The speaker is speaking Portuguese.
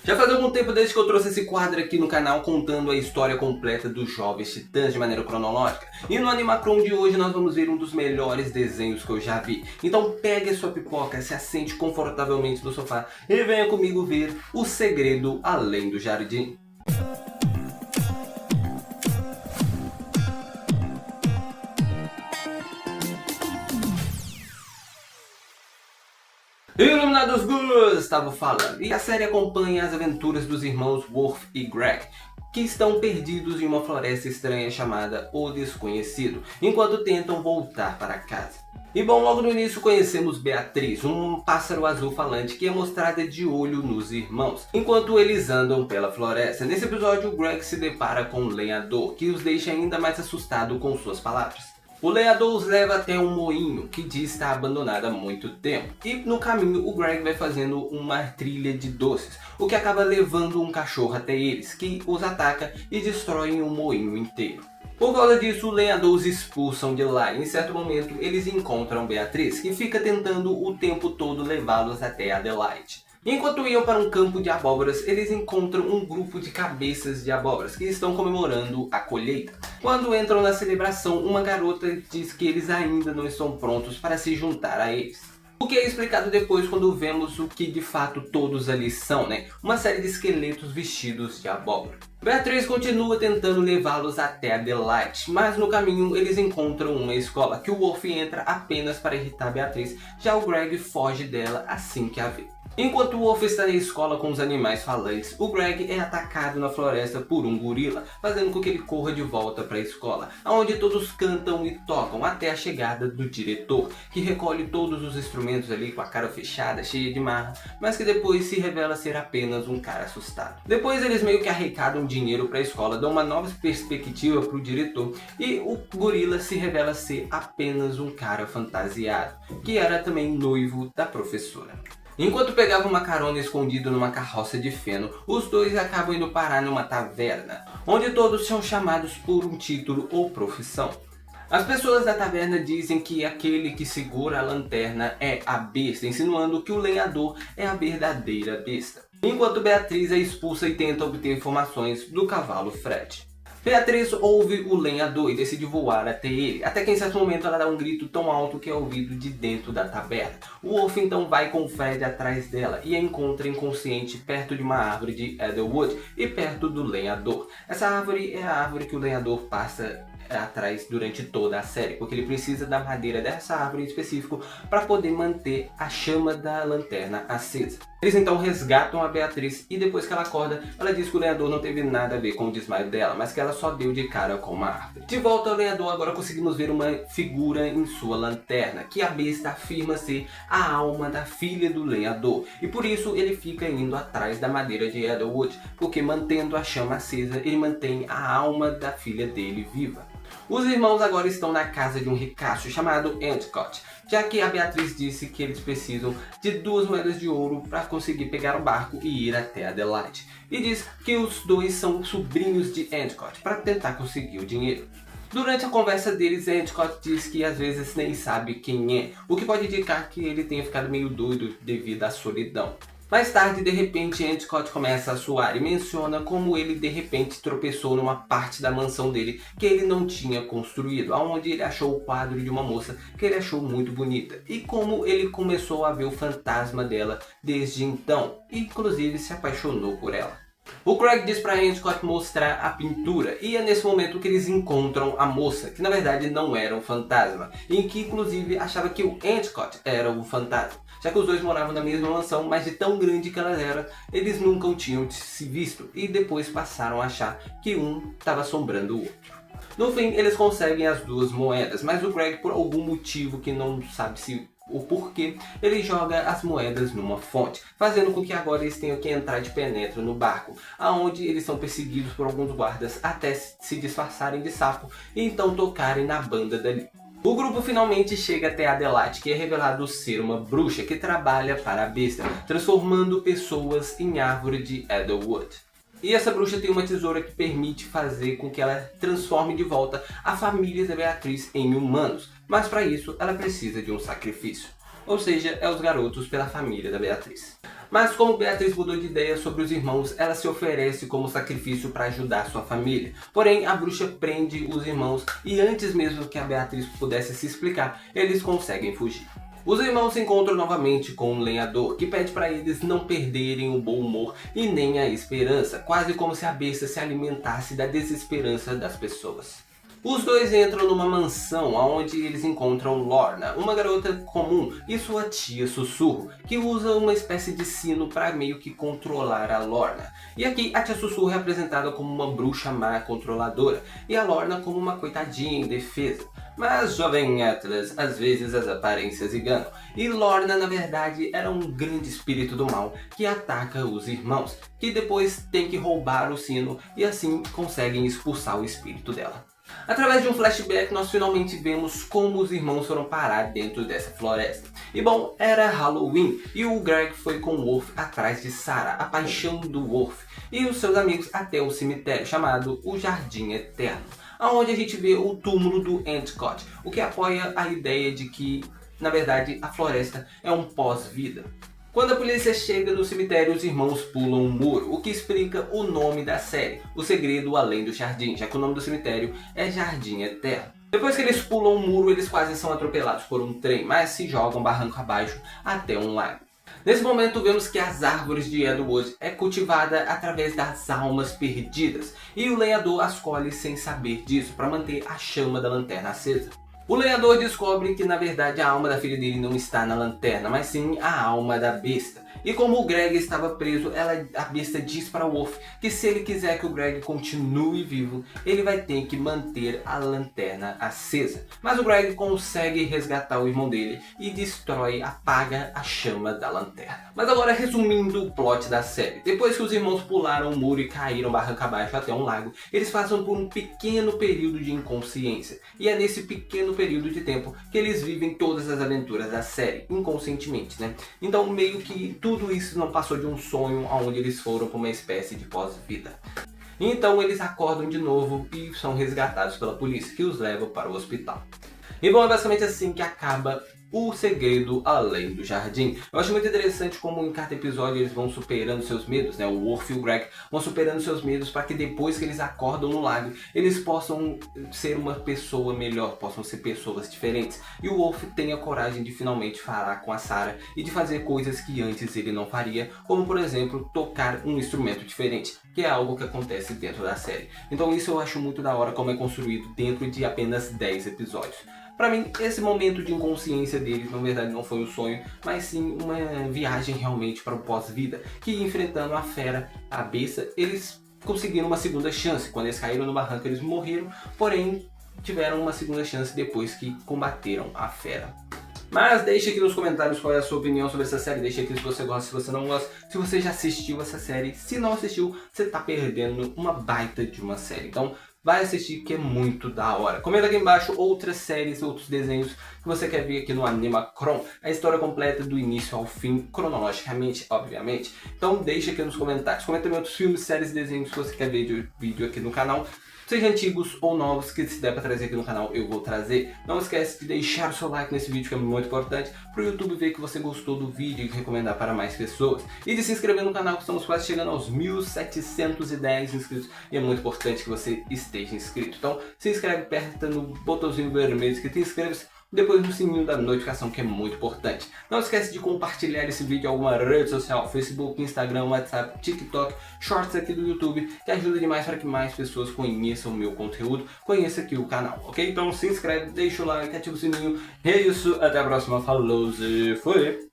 Já faz algum tempo desde que eu trouxe esse quadro aqui no canal contando a história completa dos Jovens Titãs de maneira cronológica. E no Animacron de hoje nós vamos ver um dos melhores desenhos que eu já vi. Então pegue a sua pipoca, se assente confortavelmente no sofá e venha comigo ver O Segredo Além do Jardim. Iluminados Gustavo falando, e a série acompanha as aventuras dos irmãos Worf e Greg, que estão perdidos em uma floresta estranha chamada O Desconhecido, enquanto tentam voltar para casa. E bom, logo no início conhecemos Beatriz, um pássaro azul falante que é mostrada de olho nos irmãos, enquanto eles andam pela floresta. Nesse episódio, o Greg se depara com um lenhador, que os deixa ainda mais assustado com suas palavras. O lenhador os leva até um moinho que diz estar abandonado há muito tempo. E no caminho o Greg vai fazendo uma trilha de doces, o que acaba levando um cachorro até eles, que os ataca e destrói o moinho inteiro. Por causa disso, o lenhador os expulsam de lá e em certo momento eles encontram Beatriz, que fica tentando o tempo todo levá-los até Adelaide. Enquanto iam para um campo de abóboras, eles encontram um grupo de cabeças de abóboras que estão comemorando a colheita. Quando entram na celebração, uma garota diz que eles ainda não estão prontos para se juntar a eles. O que é explicado depois quando vemos o que de fato todos ali são, né? Uma série de esqueletos vestidos de abóbora. Beatriz continua tentando levá-los até Adelaide, mas no caminho eles encontram uma escola que o Worf entra apenas para irritar Beatriz, já o Greg foge dela assim que a vê. Enquanto o Worf está na escola com os animais falantes, o Greg é atacado na floresta por um gorila, fazendo com que ele corra de volta para a escola, onde todos cantam e tocam até a chegada do diretor, que recolhe todos os instrumentos ali com a cara fechada, cheia de marra, mas que depois se revela ser apenas um cara assustado. Depois eles meio que arrecadam dinheiro para a escola, dão uma nova perspectiva para o diretor e o gorila se revela ser apenas um cara fantasiado, que era também noivo da professora. Enquanto pegavam uma carona escondido numa carroça de feno, os dois acabam indo parar numa taverna, onde todos são chamados por um título ou profissão. As pessoas da taverna dizem que aquele que segura a lanterna é a besta, insinuando que o lenhador é a verdadeira besta. Enquanto Beatriz é expulsa e tenta obter informações do cavalo Fred. Beatriz ouve o lenhador e decide voar até ele, até que em certo momento ela dá um grito tão alto que é ouvido de dentro da taberna. O Worf então vai com o Fred atrás dela e a encontra inconsciente perto de uma árvore de Edelwood e perto do lenhador. Essa árvore é a árvore que o lenhador passa atrás durante toda a série, porque ele precisa da madeira dessa árvore em específico para poder manter a chama da lanterna acesa. Eles então resgatam a Beatriz e depois que ela acorda, ela diz que o lenhador não teve nada a ver com o desmaio dela, mas que ela só deu de cara com uma árvore. De volta ao lenhador, agora conseguimos ver uma figura em sua lanterna, que a besta afirma ser a alma da filha do lenhador, e por isso ele fica indo atrás da madeira de Edelwood, porque mantendo a chama acesa, ele mantém a alma da filha dele viva. Os irmãos agora estão na casa de um ricaço chamado Endicott, já que a Beatriz disse que eles precisam de 2 moedas de ouro para conseguir pegar o barco e ir até Adelaide. E diz que os dois são sobrinhos de Endicott para tentar conseguir o dinheiro. Durante a conversa deles, Endicott diz que às vezes nem sabe quem é, o que pode indicar que ele tenha ficado meio doido devido à solidão. Mais tarde, de repente, Endicott começa a suar e menciona como ele de repente tropeçou numa parte da mansão dele que ele não tinha construído, onde ele achou o quadro de uma moça que ele achou muito bonita, e como ele começou a ver o fantasma dela desde então, e inclusive se apaixonou por ela. O Greg diz para Endicott mostrar a pintura, e é nesse momento que eles encontram a moça, que na verdade não era um fantasma, e que inclusive achava que o Endicott era o fantasma, já que os dois moravam na mesma mansão, mas de tão grande que elas eram, eles nunca o tinham se visto, e depois passaram a achar que um estava assombrando o outro. No fim, eles conseguem as 2 moedas, mas o Greg, por algum motivo que não sabe se o porquê, ele joga as moedas numa fonte, fazendo com que agora eles tenham que entrar de penetra no barco, aonde eles são perseguidos por alguns guardas até se disfarçarem de sapo e então tocarem na banda dali. O grupo finalmente chega até Adelaide, que é revelado ser uma bruxa que trabalha para a besta, transformando pessoas em árvore de Edelwood. E essa bruxa tem uma tesoura que permite fazer com que ela transforme de volta a família da Beatriz em humanos, mas para isso ela precisa de um sacrifício. ou seja, é os garotos pela família da Beatriz. Mas como Beatriz mudou de ideia sobre os irmãos, ela se oferece como sacrifício para ajudar sua família. Porém, a bruxa prende os irmãos e antes mesmo que a Beatriz pudesse se explicar, eles conseguem fugir. Os irmãos se encontram novamente com um lenhador que pede para eles não perderem o bom humor e nem a esperança, quase como se a besta se alimentasse da desesperança das pessoas. Os dois entram numa mansão onde eles encontram Lorna, uma garota comum, e sua tia Sussurro, que usa uma espécie de sino para meio que controlar a Lorna. E aqui a tia Sussurro é apresentada como uma bruxa má controladora, e a Lorna como uma coitadinha indefesa. Mas, jovem Atlas, às vezes as aparências enganam, e Lorna na verdade era um grande espírito do mal que ataca os irmãos, que depois tem que roubar o sino e assim conseguem expulsar o espírito dela. Através de um flashback, nós finalmente vemos como os irmãos foram parar dentro dessa floresta. E bom, era Halloween e o Greg foi com o Wolf atrás de Sarah, a paixão do Wolf, e os seus amigos até o cemitério chamado o Jardim Eterno, onde a gente vê o túmulo do Endicott, o que apoia a ideia de que, na verdade, a floresta é um pós-vida. Quando a polícia chega no cemitério, os irmãos pulam um muro, o que explica o nome da série, O Segredo Além do Jardim, já que o nome do cemitério é Jardim Eterno. Depois que eles pulam um muro, eles quase são atropelados por um trem, mas se jogam barranco abaixo até um lago. Nesse momento vemos que as árvores de Edward é cultivada através das almas perdidas, e o lenhador as colhe sem saber disso para manter a chama da lanterna acesa. O lenhador descobre que na verdade a alma da filha dele não está na lanterna, mas sim a alma da besta. E como o Greg estava preso, a besta diz para o Wolf que se ele quiser que o Greg continue vivo, ele vai ter que manter a lanterna acesa. Mas o Greg consegue resgatar o irmão dele e apaga a chama da lanterna. Mas agora resumindo o plot da série. Depois que os irmãos pularam o muro e caíram barranca abaixo até um lago, eles passam por um pequeno período de inconsciência. E é nesse pequeno período de tempo que eles vivem todas as aventuras da série, inconscientemente, né? Então meio que tudo isso não passou de um sonho onde eles foram para uma espécie de pós-vida. Então eles acordam de novo e são resgatados pela polícia, que os leva para o hospital. E bom, é basicamente assim que acaba O Segredo Além do Jardim. Eu acho muito interessante como em cada episódio eles vão superando seus medos, né? O Wolf e o Greg vão superando seus medos para que depois que eles acordam no lago, eles possam ser uma pessoa melhor, possam ser pessoas diferentes. E o Wolf tem a coragem de finalmente falar com a Sarah e de fazer coisas que antes ele não faria, como por exemplo, tocar um instrumento diferente, que é algo que acontece dentro da série. Então isso eu acho muito da hora como é construído dentro de apenas 10 episódios. Pra mim, esse momento de inconsciência deles, na verdade, não foi um sonho, mas sim uma viagem realmente para o pós-vida, que enfrentando a fera, a besta, eles conseguiram uma segunda chance. Quando eles caíram no barranco, eles morreram, porém tiveram uma segunda chance depois que combateram a fera. Mas deixe aqui nos comentários qual é a sua opinião sobre essa série, deixe aqui se você gosta, se você não gosta, se você já assistiu essa série, se não assistiu, você tá perdendo uma baita de uma série. Então vai assistir que é muito da hora. Comenta aqui embaixo outras séries, outros desenhos que você quer ver aqui no Animacron. A história completa do início ao fim, cronologicamente, obviamente. Então deixa aqui nos comentários. Comenta também outros filmes, séries e desenhos que você quer ver de vídeo aqui no canal. Seja antigos ou novos, que se der pra trazer aqui no canal, eu vou trazer. Não esquece de deixar o seu like nesse vídeo, que é muito importante, pro YouTube ver que você gostou do vídeo e recomendar para mais pessoas. E de se inscrever no canal, que estamos quase chegando aos 1710 inscritos. E é muito importante que você esteja inscrito. Então, se inscreve, aperta no botãozinho vermelho escrito inscreva-se. Depois do sininho da notificação, que é muito importante. Não esquece de compartilhar esse vídeo em alguma rede social, Facebook, Instagram, WhatsApp, TikTok, Shorts aqui do YouTube, que ajuda demais para que mais pessoas conheçam o meu conteúdo, conheçam aqui o canal, ok? Então se inscreve, deixa o like, ativa o sininho. E é isso, até a próxima, falou e fui!